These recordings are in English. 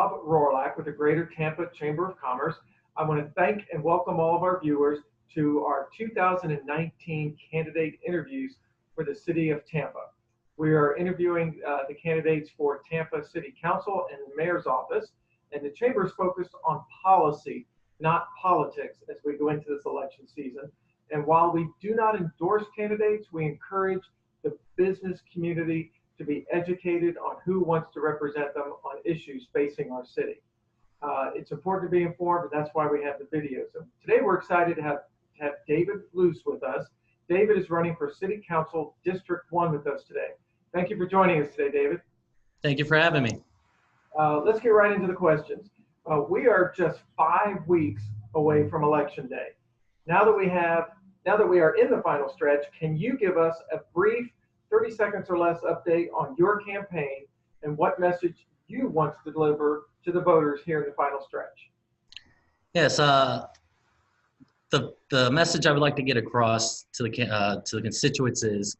Bob Rorlach with the Greater Tampa Chamber of Commerce. I want to thank and welcome all of our viewers to our 2019 candidate interviews for the City of Tampa. We are interviewing the candidates for Tampa City Council and the Mayor's Office, and the Chamber is focused on policy, not politics, as we go into this election season. And while we do not endorse candidates, we encourage the business community to be educated on who wants to represent them on issues facing our city. It's important to be informed, and that's why we have the videos. So today we're excited to have David Loos with us. David is running for City Council District 1 with us today. Thank you for joining us today, David. Thank you for having me. Let's get right into the questions. We are just 5 weeks away from Election Day. Now that we are in the final stretch, can you give us a brief 30 seconds or less update on your campaign and what message you want to deliver to the voters here in the final stretch? Yes, the message I would like to get across to the constituents is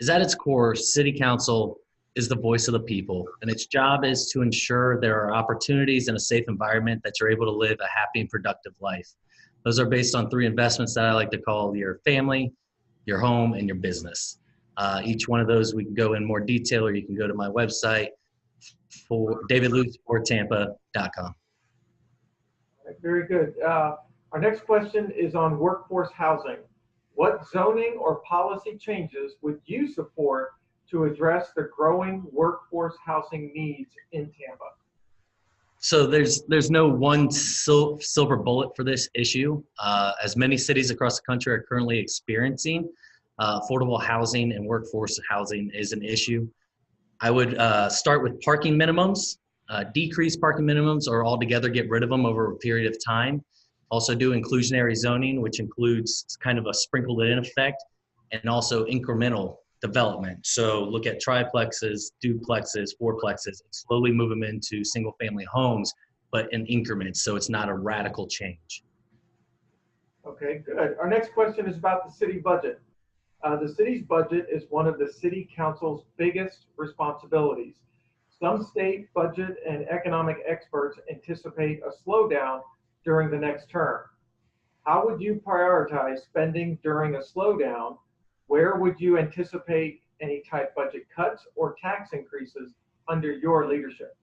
at its core, City Council is the voice of the people, and its job is to ensure there are opportunities in a safe environment that you're able to live a happy and productive life. Those are based on 3 investments that I like to call your family, your home, and your business. Each one of those we can go in more detail, or you can go to my website for davidloosfortampa.com. Very good. Our next question is on workforce housing. What zoning or policy changes would you support to address the growing workforce housing needs in Tampa? So there's no one silver bullet for this issue. As many cities across the country are currently experiencing, affordable housing and workforce housing is an issue. I would start with parking minimums, decrease parking minimums, or altogether get rid of them over a period of time. Also do inclusionary zoning, which includes kind of a sprinkled in effect, and also incremental development. So look at triplexes, duplexes, fourplexes, and slowly move them into single family homes, but in increments, so it's not a radical change. Okay, good. Our next question is about the city budget. The city's budget is one of the City Council's biggest responsibilities. Some state budget and economic experts anticipate a slowdown during the next term. How would you prioritize spending during a slowdown? Where would you anticipate any type budget cuts or tax increases under your leadership?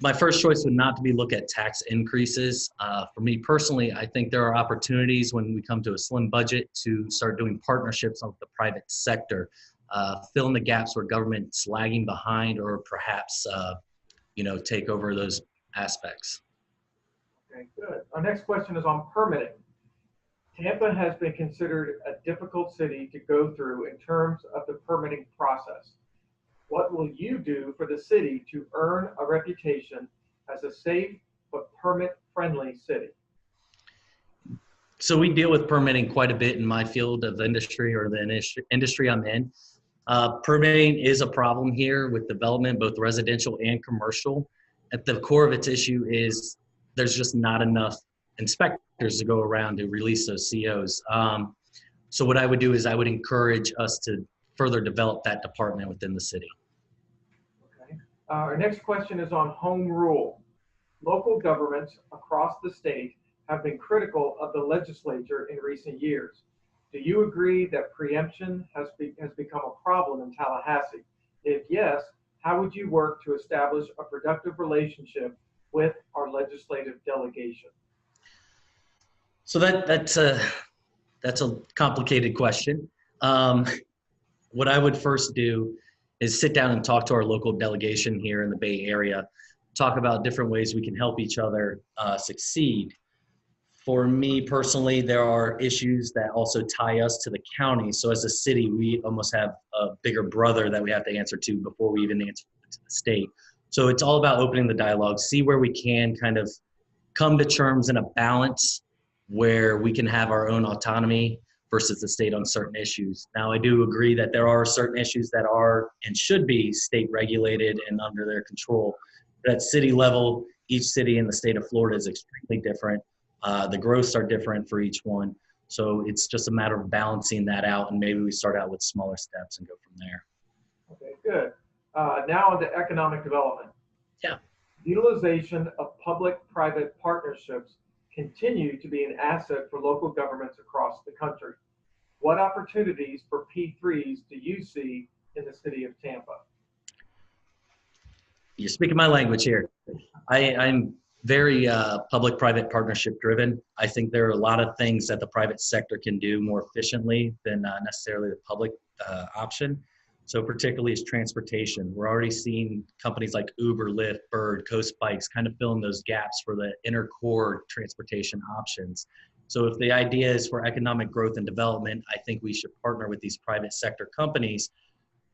My first choice would not be look at tax increases. For me personally, I think there are opportunities when we come to a slim budget to start doing partnerships with the private sector, fill in the gaps where government's lagging behind, or perhaps take over those aspects. Okay, good. Our next question is on permitting. Tampa has been considered a difficult city to go through in terms of the permitting process. What will you do for the city to earn a reputation as a safe but permit-friendly city? So we deal with permitting quite a bit in my field of industry, or the industry I'm in. Permitting is a problem here with development, both residential and commercial. At the core of its issue is there's just not enough inspectors to go around to release those COs. So what I would do is I would encourage us to further develop that department within the city. Okay. Our next question is on home rule. Local governments across the state have been critical of the legislature in recent years. Do you agree that preemption has become a problem in Tallahassee? If yes, how would you work to establish a productive relationship with our legislative delegation? So that's a complicated question. What I would first do is sit down and talk to our local delegation here in the Bay Area, talk about different ways we can help each other succeed. For me personally, there are issues that also tie us to the county. So as a city, we almost have a bigger brother that we have to answer to before we even answer to the state. So it's all about opening the dialogue, see where we can kind of come to terms in a balance where we can have our own autonomy versus the state on certain issues. Now, I do agree that there are certain issues that are and should be state regulated and under their control. But at city level, each city in the state of Florida is extremely different. The growths are different for each one. So it's just a matter of balancing that out, and maybe we start out with smaller steps and go from there. Okay, good. Now on to economic development. Yeah. Utilization of public-private partnerships continue to be an asset for local governments across the country. What opportunities for P3s do you see in the city of Tampa? You're speaking my language here. I'm very public-private partnership driven. I think there are a lot of things that the private sector can do more efficiently than necessarily the public option. So particularly is transportation. We're already seeing companies like Uber, Lyft, Bird, Coast Bikes kind of filling those gaps for the inner core transportation options. So if the idea is for economic growth and development, I think we should partner with these private sector companies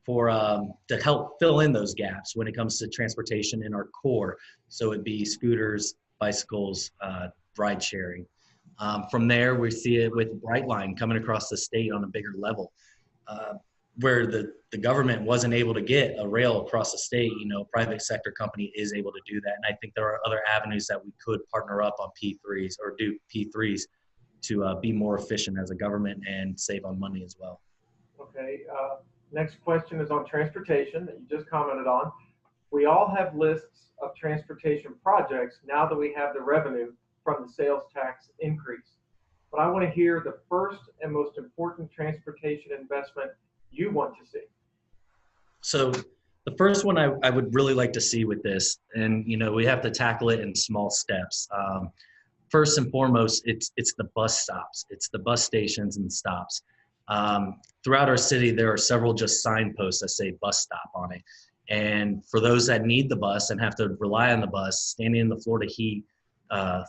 for to help fill in those gaps when it comes to transportation in our core. So it'd be scooters, bicycles, ride sharing. From there, we see it with Brightline coming across the state on a bigger level. Where the government wasn't able to get a rail across the state, private sector company is able to do that. And I think there are other avenues that we could partner up on P3s or do P3s to be more efficient as a government and save on money as well. Okay. Next question is on transportation that you just commented on. We all have lists of transportation projects now that we have the revenue from the sales tax increase. But I want to hear the first and most important transportation investment you want to see. So the first one I would really like to see with this, and we have to tackle it in small steps. First and foremost, it's the bus stops. It's the bus stations and stops. Throughout our city, there are several just signposts that say bus stop on it. And for those that need the bus and have to rely on the bus, standing in the Florida heat,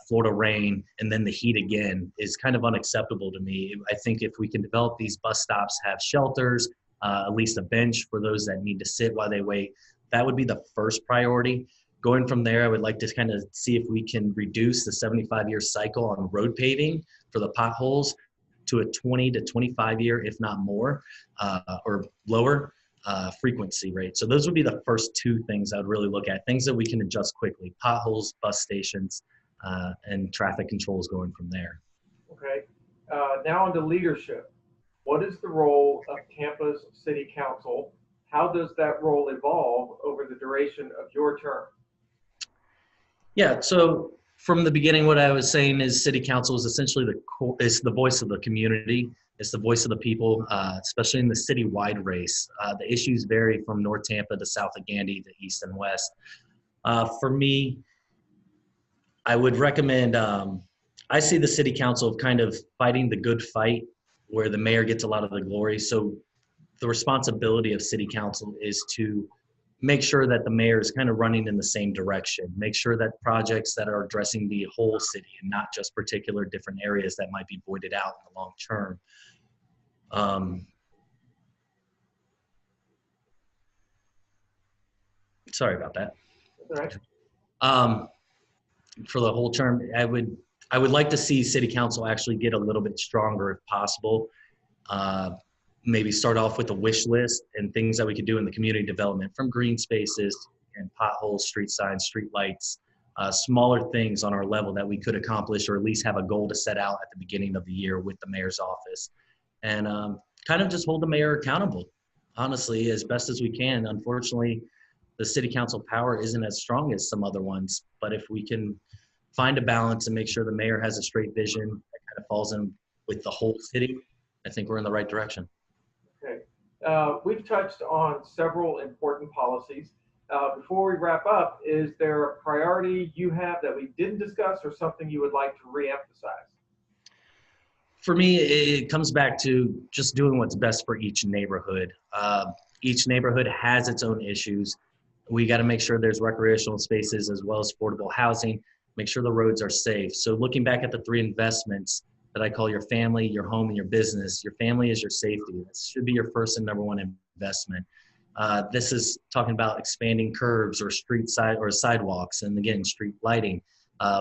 Florida rain, and then the heat again is kind of unacceptable to me. I think if we can develop these bus stops, have shelters, at least a bench for those that need to sit while they wait, that would be the first priority. Going from there, I would like to kind of see if we can reduce the 75-year cycle on road paving for the potholes to a 20 to 25-year, if not more, or lower frequency rate. So those would be the first two things I would really look at, things that we can adjust quickly: potholes, bus stations, and traffic controls going from there. Okay. Now into leadership. What is the role of Tampa's City Council? How does that role evolve over the duration of your term? Yeah, so from the beginning, what I was saying is City Council is essentially the voice of the community. It's the voice of the people, especially in the citywide race. The issues vary from North Tampa to South of Gandy to East and West. For me, I would recommend, I see the City Council kind of fighting the good fight where the mayor gets a lot of the glory. So the responsibility of City Council is to make sure that the mayor is kind of running in the same direction, make sure that projects that are addressing the whole city and not just particular different areas that might be voided out in the long term. Sorry about that. All right. For the whole term, I would like to see City Council actually get a little bit stronger if possible. Maybe start off with a wish list and things that we could do in the community development, from green spaces and potholes, street signs, street lights, smaller things on our level that we could accomplish, or at least have a goal to set out at the beginning of the year with the mayor's office, and kind of just hold the mayor accountable, honestly, as best as we can. Unfortunately, the City Council power isn't as strong as some other ones, but if we can find a balance and make sure the mayor has a straight vision that kind of falls in with the whole city, I think we're in the right direction. Okay. We've touched on several important policies. Before we wrap up, is there a priority you have that we didn't discuss or something you would like to reemphasize? For me, it comes back to just doing what's best for each neighborhood. Each neighborhood has its own issues. We got to make sure there's recreational spaces as well as affordable housing, make sure the roads are safe. So looking back at the three investments that I call your family, your home, and your business, your family is your safety. This should be your first and number one investment. This is talking about expanding curbs or street side or sidewalks, and again, street lighting,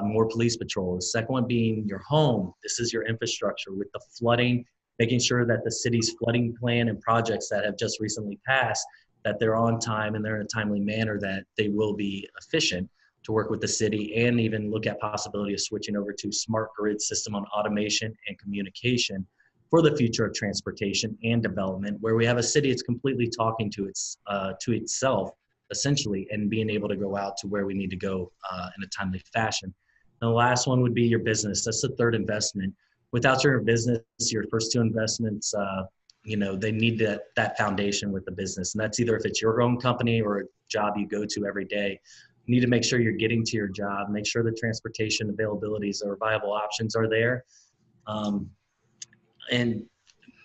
more police patrols. Second one being your home. This is your infrastructure with the flooding, making sure that the city's flooding plan and projects that have just recently passed, that they're on time and they're in a timely manner, that they will be efficient to work with the city, and even look at possibility of switching over to smart grid system on automation and communication for the future of transportation and development, where we have a city that's completely talking to itself essentially, and being able to go out to where we need to go in a timely fashion. And the last one would be your business. That's the third investment. Without your business, your first two investments, they need that foundation with the business. And that's either if it's your own company or a job you go to every day. You need to make sure you're getting to your job, make sure the transportation availabilities or viable options are there. And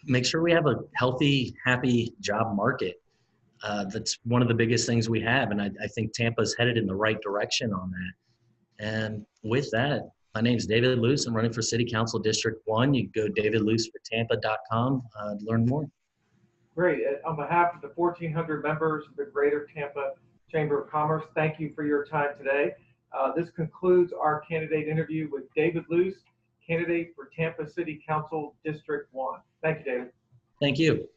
make sure we have a healthy, happy job market. That's one of the biggest things we have. And I think Tampa's headed in the right direction on that. And with that, my name is David Loos. I'm running for City Council District 1. You can go davidloosfortampa.com to learn more. Great. On behalf of the 1,400 members of the Greater Tampa Chamber of Commerce, thank you for your time today. This concludes our candidate interview with David Loos, candidate for Tampa City Council District 1. Thank you, David. Thank you.